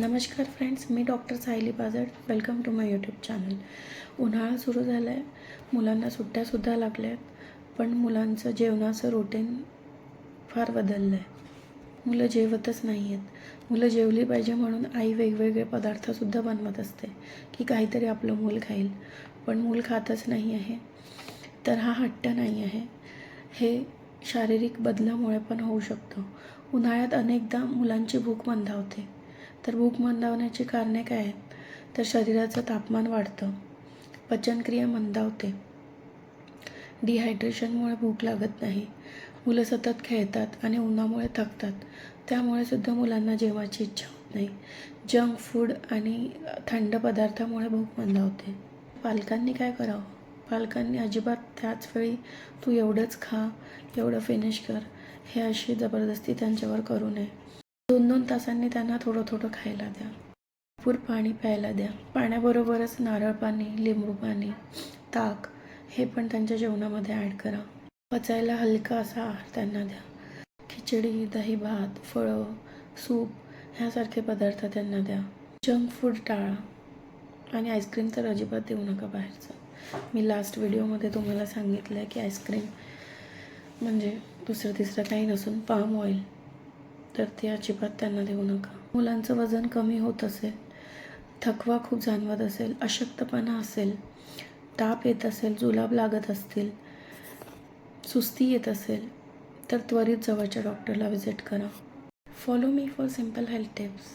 नमस्कार फ्रेंड्स, मी doctor Sayali Bajad. Welcome to my YouTube channel. उन्हाळा सुरू झाला आहे, मुलांना सुट्ट्यासुद्धा लागल्या आहेत. पण मुलांचं जेवणाचं रुटीन फार बदललं आहे. मुलं जेवतच नाही आहेत. मुलं जेवली पाहिजे म्हणून आई वेगवेगळे पदार्थसुद्धा बनवत असते की काहीतरी आपलं मूल खाईल, पण मूल खातच नाही आहे. तर हा हट्ट नाही आहे, हे शारीरिक बदलामुळे पण होऊ शकतं. उन्हाळ्यात अनेकदा मुलांची भूक मंदावते. तर भूक मंदावण्याची कारणे काय आहेत? तर शरीराचं तापमान वाढतं, पचनक्रिया मंदावते, डिहायड्रेशनमुळे भूक लागत नाही, मुलं सतत खेळतात आणि उन्हामुळे थकतात, त्यामुळे सुद्धा मुलांना जेवायची इच्छा होत नाही. जंक फूड आणि थंड पदार्थामुळे भूक मंदावते. पालकांनी काय करावं? पालकांनी अजिबात त्याच वेळी तू एवढंच खा, एवढं फिनिश कर, हे अशी जबरदस्ती त्यांच्यावर करू नये. 2-2 तासांनी त्यांना थोडं थोडं खायला द्या. भरपूर पाणी प्यायला द्या. पाण्याबरोबरच नारळ पाणी, लिंबू पाणी, ताक हे पण त्यांच्या जेवणामध्ये ॲड करा. पचायला हलका असा आहार त्यांना द्या. खिचडी, दही भात, फळं, सूप ह्यासारखे पदार्थ त्यांना द्या. जंक फूड टाळा आणि आईस्क्रीम तर अजिबात देऊ नका बाहेरचं. मी लास्ट व्हिडिओमध्ये तुम्हाला सांगितलं आहे की आईस्क्रीम म्हणजे दुसरं तिसरं काही नसून पाम ऑइल, तर ते अजिबात त्यांना देऊ नका. मुलांचं वजन कमी होत असेल, थकवा खूप जाणवत असेल, अशक्तपणा असेल, ताप येत असेल, जुलाब लागत असतील, सुस्ती येत असेल, तर त्वरित जवळच्या डॉक्टरला व्हिजिट करा. Follow me for simple health tips.